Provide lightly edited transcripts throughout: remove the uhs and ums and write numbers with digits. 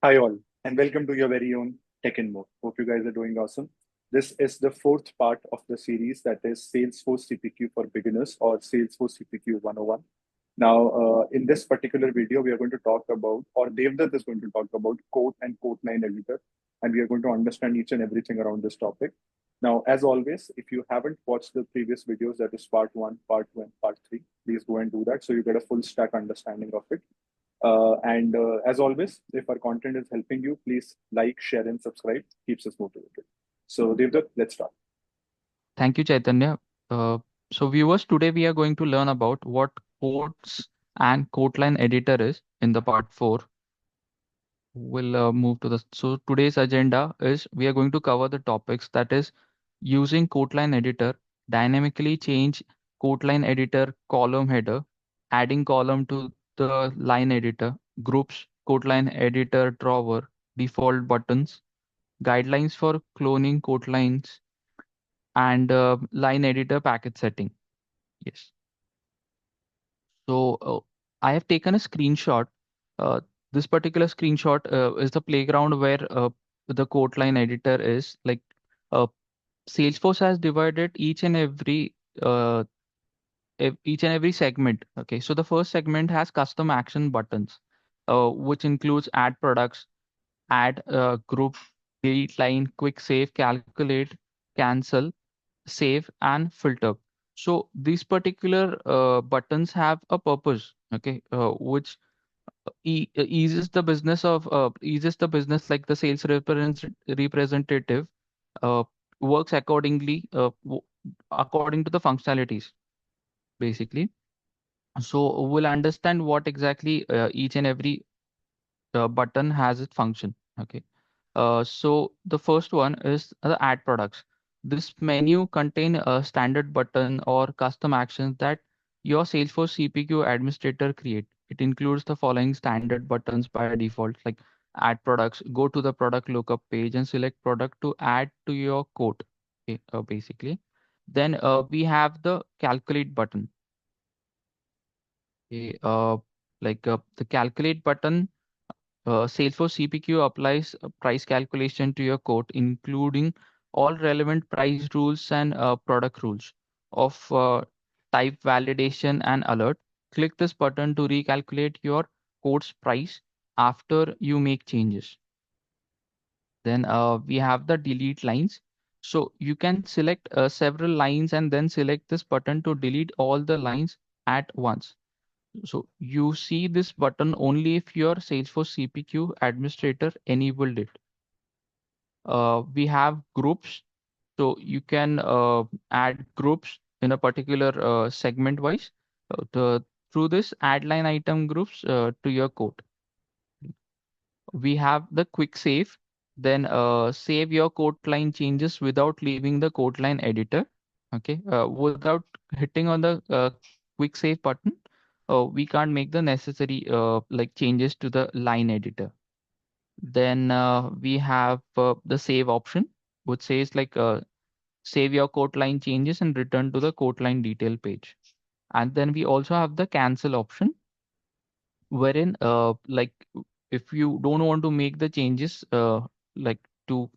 Hi all, and welcome to your very own Tech and More. Hope you guys are doing awesome. This is the fourth part of the series that is Salesforce CPQ for beginners or Salesforce CPQ 101. Now, in this particular video, we are going to talk about, or Devdutt is going to talk about quote and quote line editor, and we are going to understand each and everything around this topic. Now, as always, if you haven't watched the previous videos, that is part one, part two, and part three, please go and do that so you get a full stack understanding of it. And as always, if our content is helping you, please like, share, and subscribe. Keeps us motivated. So, Devdutt, let's start. Thank you, Chaitanya. Viewers, today we are going to learn about what quotes and quote line editor is in the part 4. We'll move to the. So, today's agenda is we are going to cover the topics that is using quote line editor, dynamically change quote line editor column header, adding column to the line editor, groups, quote line editor drawer, default buttons, guidelines for cloning quote lines, and line editor package setting. Yes. So I have taken a screenshot. Uh, this particular screenshot is the playground where the code line editor is. Like uh, Salesforce has divided uh, each and every segment. Okay, so the first segment has custom action buttons, which includes add products, add group, delete line, quick save, calculate, cancel, save, and filter. So these particular buttons have a purpose, okay, which eases the business, like the sales representative uh, works according to the functionalities, basically. So we'll understand what exactly each and every button has its function. Okay. So the first one is the add products. This menu contain a standard button or custom actions that your Salesforce CPQ administrator create. It includes the following standard buttons by default, like add products, go to the product lookup page and select product to add to your quote. Okay, basically. Then we have the calculate button. Okay, the calculate button. Salesforce CPQ applies a price calculation to your quote, including all relevant price rules and product rules of type validation and alert. Click this button to recalculate your quote's price after you make changes. Then we have the delete lines. So you can select several lines and then select this button to delete all the lines at once. So you see this button only if your Salesforce CPQ administrator enabled it. We have groups, so you can add groups in a particular segment wise. Through this, add line item groups to your code. We have the quick save. Then save your code line changes without leaving the code line editor. Okay, without hitting on the quick save button, we can't make the necessary like changes to the line editor. Then we have the save option, which says like save your code line changes and return to the code line detail page. And then we also have the cancel option, wherein like if you don't want to make the changes like to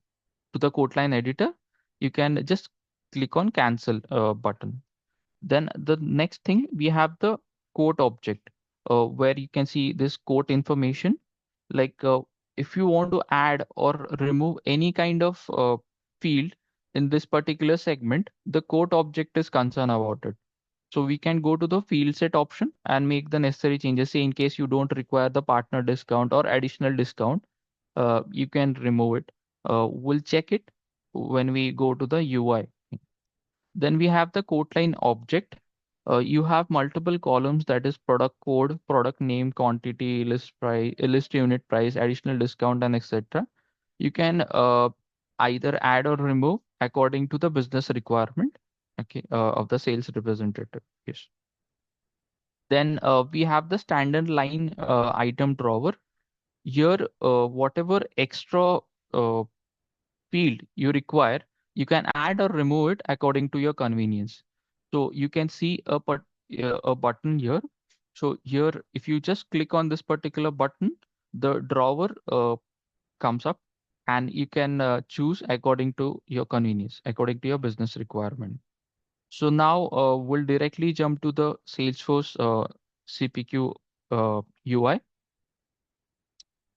to the code line editor, you can just click on cancel button. Then the next thing, we have the quote object, where you can see this quote information. Like if you want to add or remove any kind of field in this particular segment, the quote object is concerned about it. So we can go to the field set option and make the necessary changes. Say in case you don't require the partner discount or additional discount, you can remove it. We'll check it when we go to the UI. Then we have the quote line object. You have multiple columns, that is product code, product name, quantity, list price, list unit price, additional discount, and etc. You can either add or remove according to the business requirement, okay, of the sales representative. Yes. Then we have the standard line item drawer. Here, whatever extra uh, field you require, you can add or remove it according to your convenience. So you can see a button here. So here, if you just click on this particular button, the drawer comes up, and you can choose according to your convenience, according to your business requirement. So now we'll directly jump to the Salesforce CPQ UI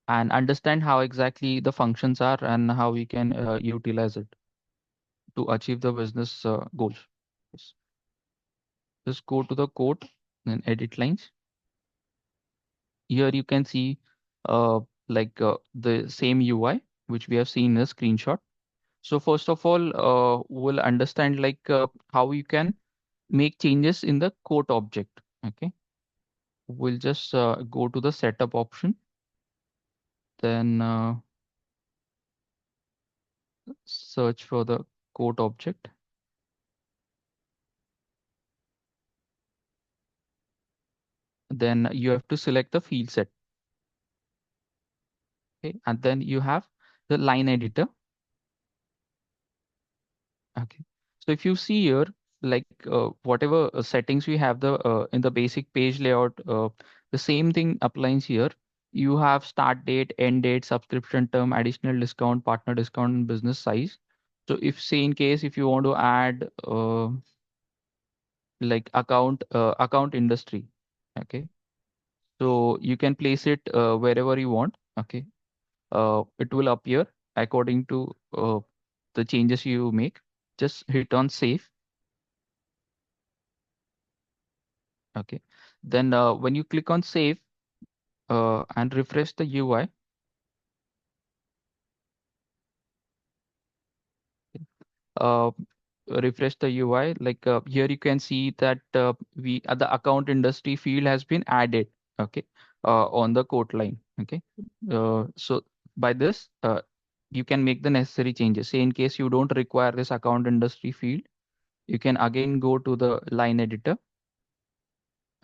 and understand how exactly the functions are and how we can utilize it to achieve the business goals. Yes. Just go to the code and edit lines. Here you can see uh, the same UI which we have seen in a screenshot. So first of all, we'll understand how you can make changes in the quote object. Okay, we'll just go to the setup option, then search for the quote object. Then you have to select the field set. Okay, and then you have the line editor. Okay. So if you see here, whatever settings we have the in the basic page layout, the same thing applies here. You have start date, end date, subscription term, additional discount, partner discount, and business size. So if say in case if you want to add account industry, okay, so you can place it wherever you want. Okay, it will appear according to the changes you make. Just hit on save. Okay. Then when you click on save and refresh the UI, uh, refresh the UI, here you can see that we the account industry field has been added. Okay, on the quote line. Okay, so by this you can make the necessary changes. Say in case you don't require this account industry field, you can again go to the line editor.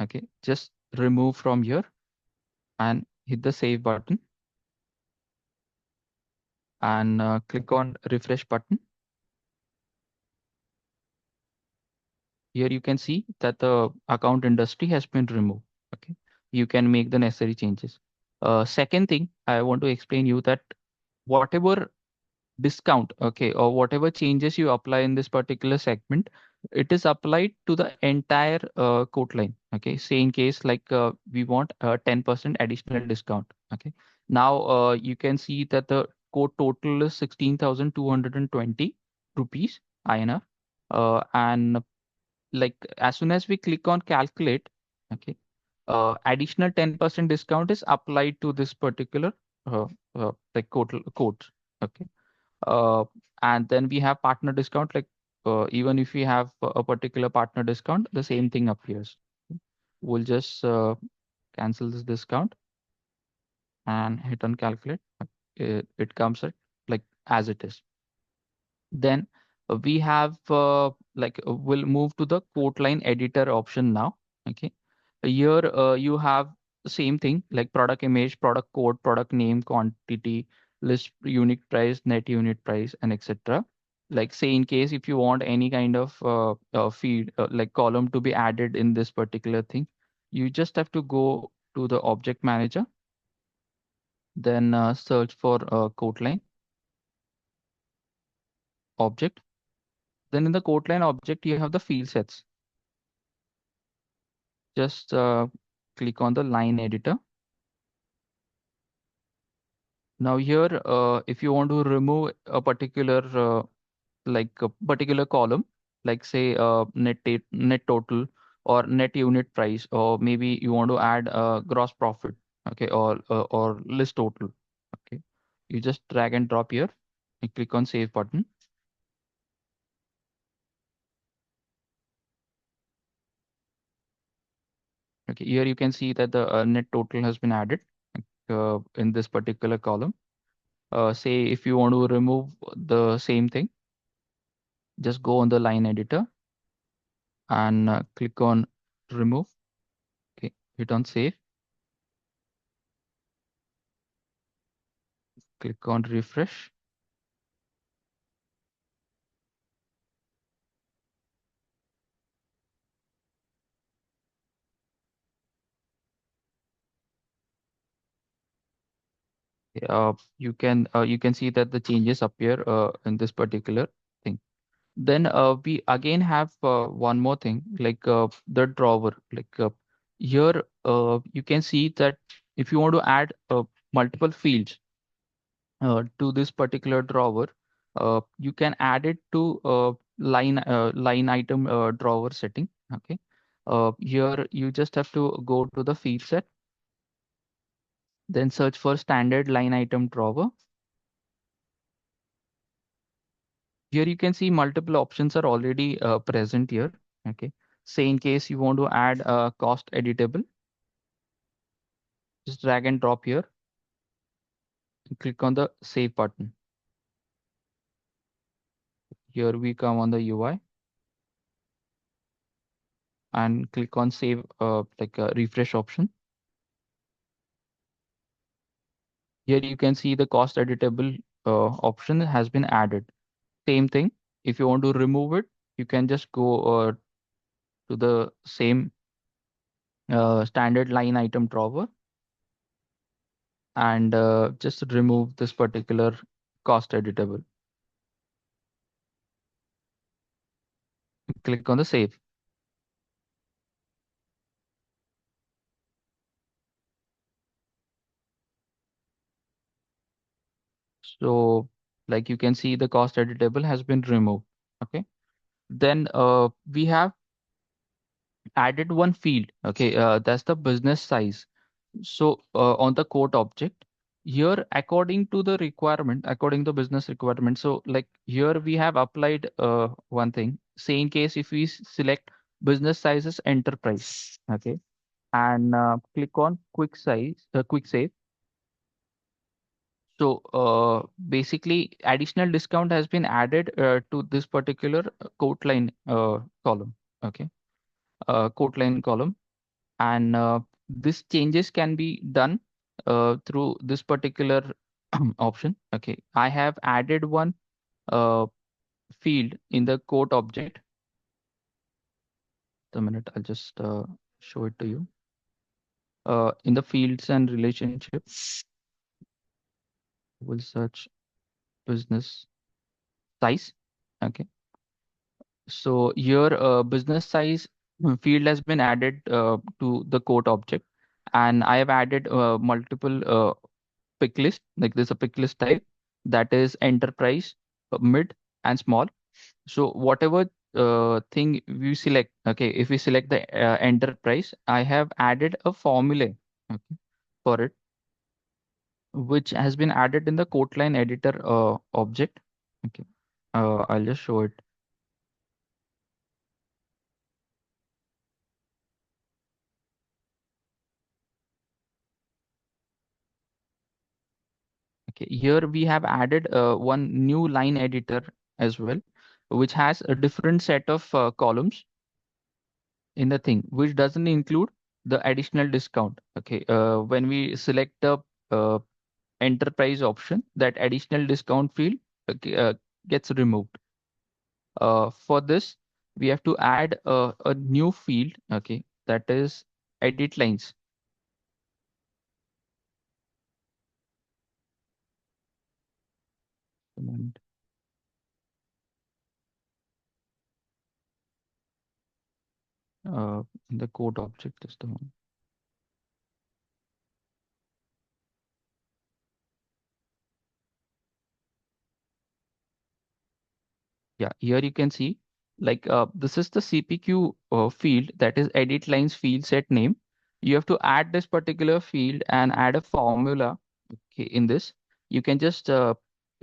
Okay, just remove from here and hit the save button and click on refresh button. Here you can see that the account industry has been removed. Okay, you can make the necessary changes. Second thing I want to explain you that whatever discount, okay, or whatever changes you apply in this particular segment, it is applied to the entire quote line. Okay, say in case we want a 10% additional discount. Okay, now you can see that the quote total is 16,220 rupees INR, and as soon as we click on calculate, okay, additional 10% discount is applied to this particular uh, quote. Okay, uh, and then we have partner discount. Even if we have a particular partner discount, the same thing appears. We'll just cancel this discount and hit on calculate. It comes at as it is. Then we have we'll move to the quote line editor option now. Okay, here you have the same thing like product image, product code, product name, quantity, list unit price, net unit price, and etc. Like say in case if you want any kind of feed column to be added in this particular thing, you just have to go to the object manager, then search for quote line object. Then in the quote line object, you have the field sets. Just click on the line editor. Now here, if you want to remove a particular column, like say net total or net unit price, or maybe you want to add gross profit, okay, or list total, okay, you just drag and drop here and click on save button. Okay, here you can see that the net total has been added in this particular column. Say if you want to remove the same thing, just go on the line editor and click on remove. Okay, hit on save, click on refresh. You can see that the changes appear in this particular thing. Then we again have one more thing, like the drawer. Like here, you can see that if you want to add multiple fields to this particular drawer, you can add it to line item drawer setting. Okay. Here you just have to go to the field set, then search for standard line item drawer. Here you can see multiple options are already present here. Okay. Say in case you want to add a cost editable, just drag and drop here and click on the save button. Here we come on the UI and click on save, like a refresh option. Here you can see the cost editable option has been added. Same thing. If you want to remove it, you can just go to the same standard line item drawer and just remove this particular cost editable. Click on the save. So like you can see the cost editable has been removed. Okay. Then we have added one field. Okay. That's the business size. So on the quote object here, according to the requirement, according to business requirement. So like here we have applied one thing. Say in case if we select business size as enterprise. Okay. And click on quick save. So basically, additional discount has been added to this particular quote line column. Okay, quote line column, and this changes can be done through this particular option. Okay, I have added one uh, field in the quote object. The minute I'll just show it to you. In the fields and relationships, we'll search business size. Okay. So your business size field has been added to the quote object, and I have added multiple pick list. Like there's a pick list type that is enterprise, mid, and small. So whatever thing we select, okay, if we select the enterprise, I have added a formula, okay, for it, which has been added in the quote line editor object. Okay, I'll just show it. Okay, here we have added one new line editor as well, which has a different set of columns in the thing, which doesn't include the additional discount. Okay, when we select the uh, enterprise option, that additional discount field, okay, gets removed. For this, we have to add a new field, okay, that is edit lines. And, in the code object is the one. Yeah, here you can see like this is the CPQ field, that is edit lines field set name. You have to add this particular field and add a formula. Okay, in this, you can just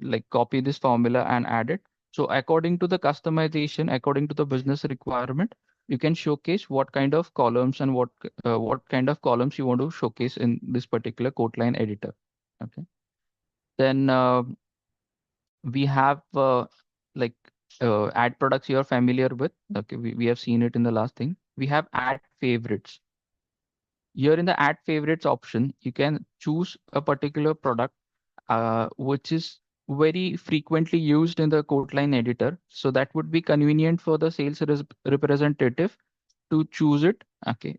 like copy this formula and add it. So according to the customization, according to the business requirement, you can showcase what kind of columns and what kind of columns you want to showcase in this particular quote line editor. Okay. Then we have like add products you're familiar with. Okay, we have seen it in the last thing. We have add favorites. Here in the add favorites option, you can choose a particular product which is very frequently used in the quote line editor. So that would be convenient for the sales representative to choose it, okay,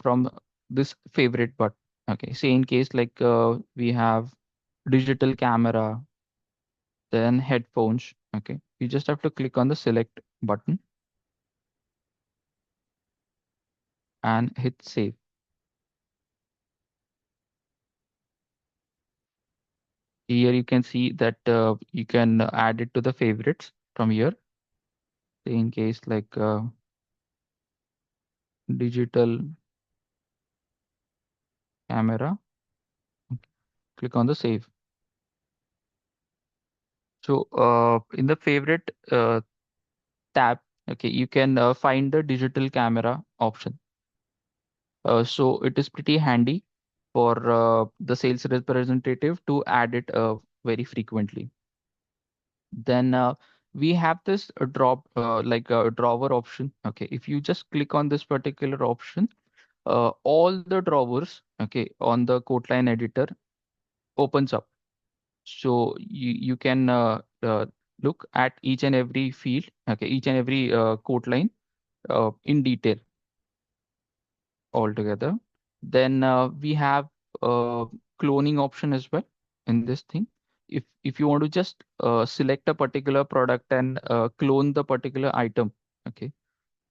from this favorite button. Okay, say in case like we have digital camera, then headphones. Okay, you just have to click on the select button and hit save. Here you can see that you can add it to the favorites from here. Say in case like digital camera, click on the save. So in the favorite tab, okay, you can find the digital camera option. So it is pretty handy for the sales representative to add it very frequently. Then we have this like a drawer option. Okay, if you just click on this particular option, all the drawers, okay, on the code line editor opens up. So you can look at each and every field, okay, each and every code line in detail altogether. Then we have uh, cloning option as well in this thing. If you want to just select a particular product and clone the particular item, okay,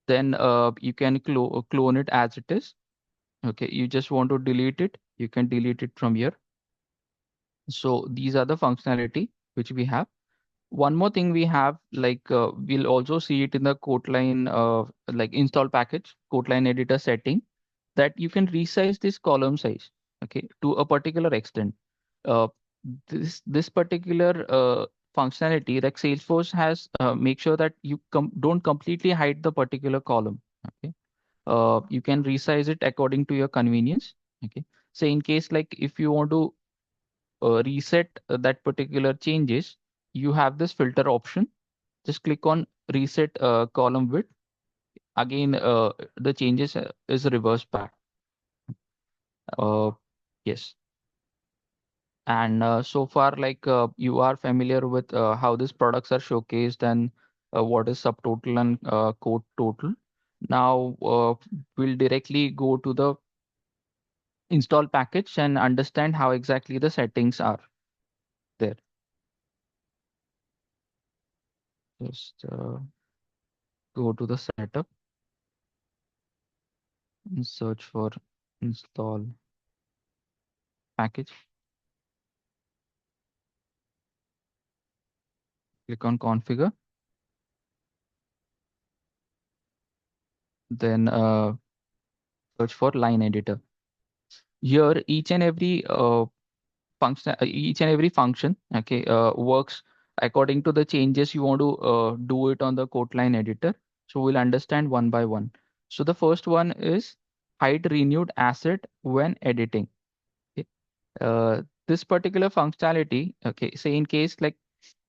then you can clone it as it is. Okay, you just want to delete it, you can delete it from here. So these are the functionality which we have. One more thing we have, like we'll also see it in the Kotlin like install package, Kotlin editor setting, that you can resize this column size, okay, to a particular extent. Uh, this particular functionality, like Salesforce has make sure that you don't completely hide the particular column. Okay, you can resize it according to your convenience. Okay, so in case like if you want to reset that particular changes, you have this filter option. Just click on reset column width. Again, the changes is reversed back. Uh, yes. And so far, like you are familiar with how these products are showcased and what is subtotal and quote total. Now we'll directly go to the install package and understand how exactly the settings are there. Just go to the setup and search for install package. Click on configure. Then search for line editor. Here, each and every function, okay, works according to the changes you want to do it on the code line editor. So we'll understand one by one. So the first one is hide renewed asset when editing. Okay. This particular functionality, okay, say in case like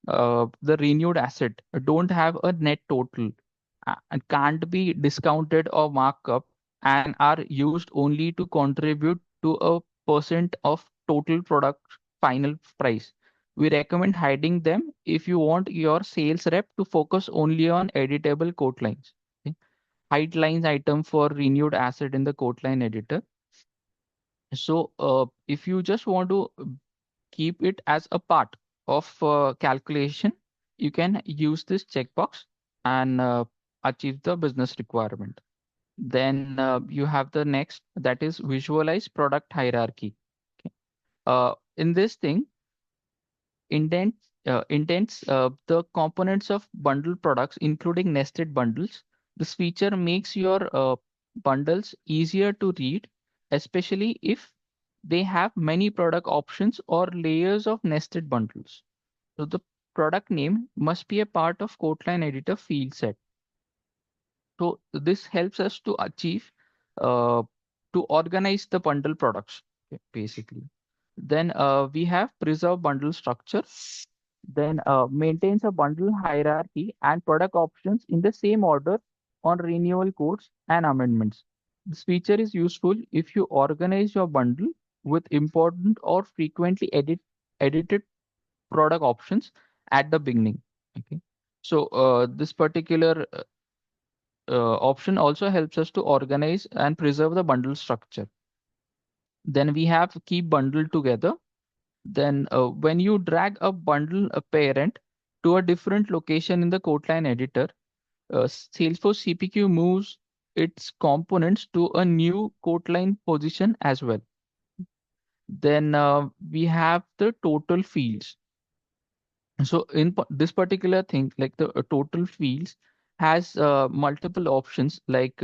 the renewed asset don't have a net total and can't be discounted or markup and are used only to contribute to a percent of total product final price. We recommend hiding them if you want your sales rep to focus only on editable quote lines. Okay. Hide lines item for renewed asset in the quote line editor. So if you just want to keep it as a part of calculation, you can use this checkbox and achieve the business requirement. Then you have the next, that is visualize product hierarchy. Okay. In this thing, intents the components of bundle products, including nested bundles. This feature makes your bundles easier to read, especially if they have many product options or layers of nested bundles. So the product name must be a part of Kotlin editor field set. So this helps us to achieve uh, to organize the bundle products, okay, basically. Then we have preserve bundle structure. Then maintains a bundle hierarchy and product options in the same order on renewal codes and amendments. This feature is useful if you organize your bundle with important or frequently edited product options at the beginning. Okay. So this particular option also helps us to organize and preserve the bundle structure. Then we have keep bundle together. Then when you drag a bundle a parent to a different location in the code line editor, Salesforce CPQ moves its components to a new code line position as well. Then we have the total fields. So in this particular thing, like the total fields has multiple options like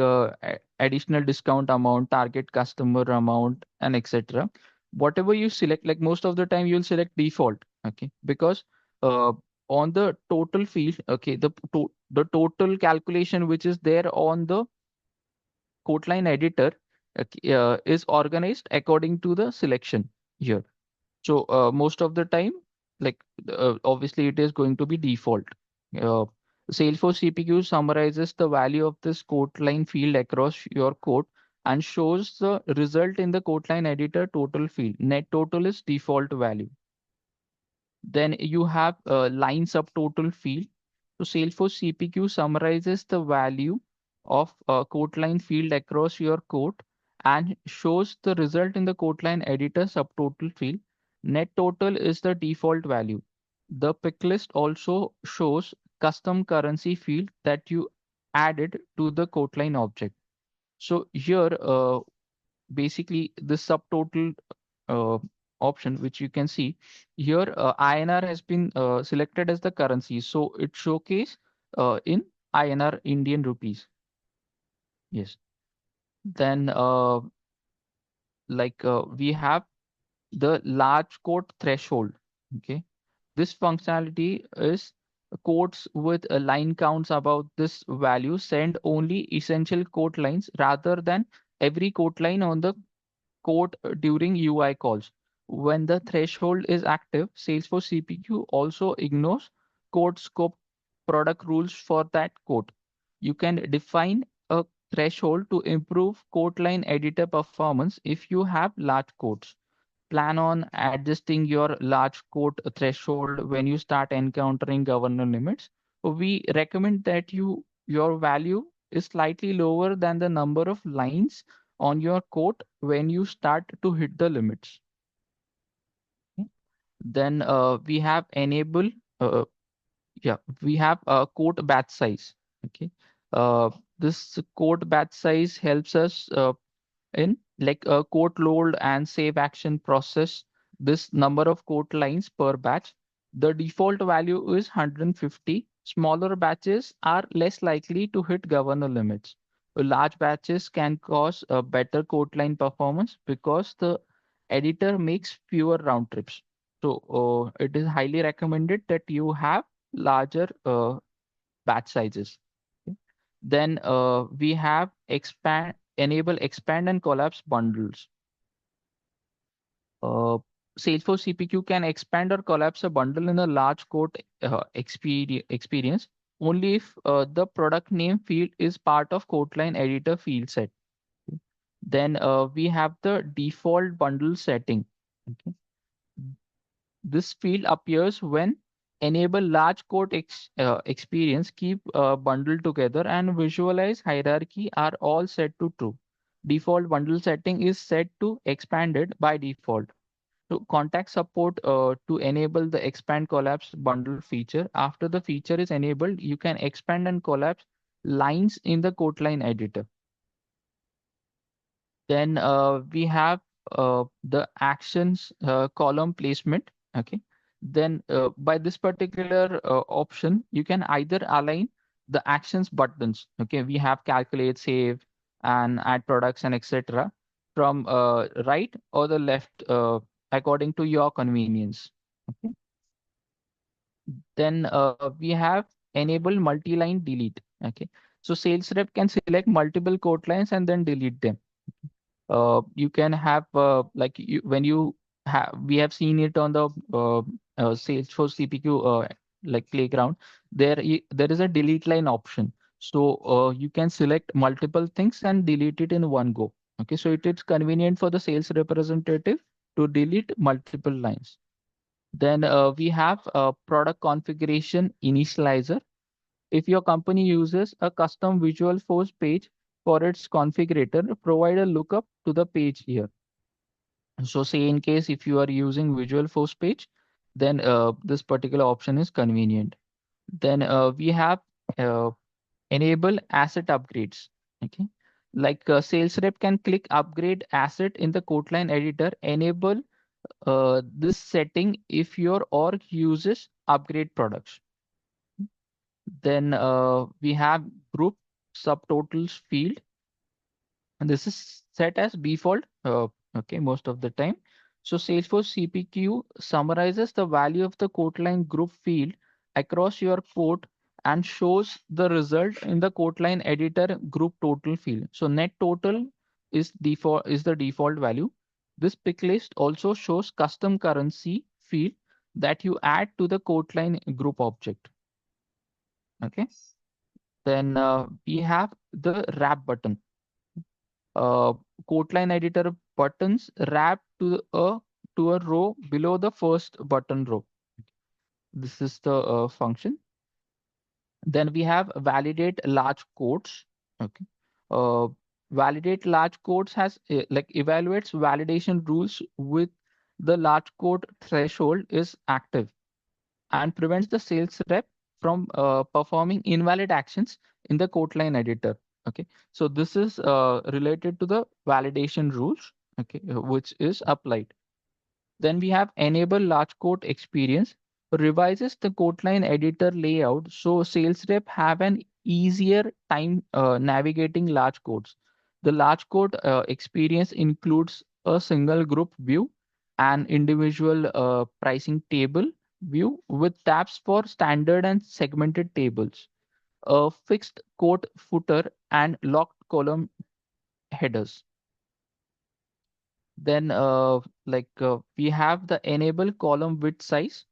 additional discount amount, target customer amount, and etc. Whatever you select, like most of the time you'll select default, okay? Because uh, on the total field, okay, the total calculation which is there on the code line editor is organized according to the selection here. So most of the time, like obviously it is going to be default. Uh, Salesforce CPQ summarizes the value of this code line field across your code and shows the result in the code line editor total field. Net total is default value. Then you have line subtotal field. So Salesforce CPQ summarizes the value of code line field across your code and shows the result in the code line editor subtotal field. Net total is the default value. The pick list also shows custom currency field that you added to the code line object. So here, basically the subtotal uh, option which you can see here, INR has been selected as the currency, so it showcase in INR, Indian rupees. Yes. Then we have the large code threshold. Okay, this functionality is codes with line counts above this value send only essential code lines rather than every code line on the code during UI calls. When the threshold is active, Salesforce CPQ also ignores code scope product rules for that code. You can define a threshold to improve code line editor performance if you have large codes. Plan on adjusting your large code threshold when you start encountering governor limits. We recommend that your value is slightly lower than the number of lines on your code when you start to hit the limits. Okay. Then we have enable, uh, yeah, we have a code batch size. Okay. This code batch size helps us in like a code load and save action process this number of code lines per batch. The default value is 150. Smaller batches are less likely to hit governor limits. Large batches can cause a better code line performance because the editor makes fewer round trips. So it is highly recommended that you have larger batch sizes. Okay. Then we have enable expand and collapse bundles. Uh, Salesforce CPQ can expand or collapse a bundle in a large code experience only if the product name field is part of code line editor field set. Okay. Then we have the default bundle setting. Okay. This field appears when enable large code experience, keep bundle together and visualize hierarchy are all set to true. Default bundle setting is set to expanded by default. So contact support to enable the expand collapse bundle feature. After the feature is enabled, you can expand and collapse lines in the code line editor. Then we have the actions column placement. Okay. Then by this particular option, you can either align the actions buttons. Okay. We have calculate, save, and add products and etc. from right or the left according to your convenience. Okay. Then we have enable multi-line delete. Okay. So sales rep can select multiple code lines and then delete them. You can have when you have we have seen it on the Salesforce CPQ like playground. There is a delete line option, so you can select multiple things and delete it in one go. Okay, so it is convenient for the sales representative to delete multiple lines. Then we have a product configuration initializer. If your company uses a custom Visual Force page for its configurator, provide a lookup to the page here. So say in case if you are using Visual Force page, then this particular option is convenient. Then we have uh, enable asset upgrades. Okay, like sales rep can click upgrade asset in the code line editor. Enable this setting if your org uses upgrade products. Then we have group subtotals field, and this is set as default. Okay, most of the time. So Salesforce CPQ summarizes the value of the quote line group field across your quote and shows the result in the quote line editor group total field. So net total is the default value. This pick list also shows custom currency field that you add to the quote line group object. Okay. Then we have the wrap button. uh, Quote line editor buttons wrap to a row below the first button row. This is the function. Then we have validate large quotes. Okay. Uh, Validate large quotes has like evaluates validation rules with the large quote threshold is active and prevents the sales rep from performing invalid actions in the quote line editor. Okay, so this is related to the validation rules, okay, which is applied. Then we have enable large quote experience, revises the quote line editor layout so sales rep have an easier time navigating large quotes. The large quote experience includes a single group view, an individual pricing table view with tabs for standard and segmented tables, a fixed quote footer, and locked column headers. Then we have the enable column width size,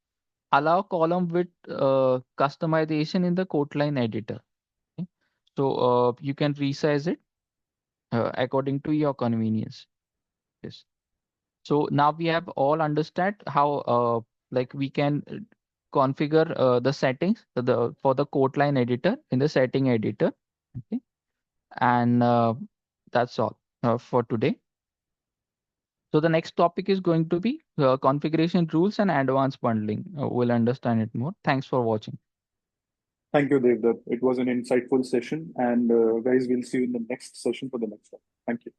allow column width customization in the quote line editor. Okay? So you can resize it according to your convenience. Yes. So now we have all understand how like we can configure the settings for the quote line editor in the setting editor. Okay. And that's all for today. So the next topic is going to be configuration rules and advanced bundling. We'll understand it more. Thanks for watching. Thank you, Devdutt. It was an insightful session. And guys, we'll see you in the next session for the next one. Thank you.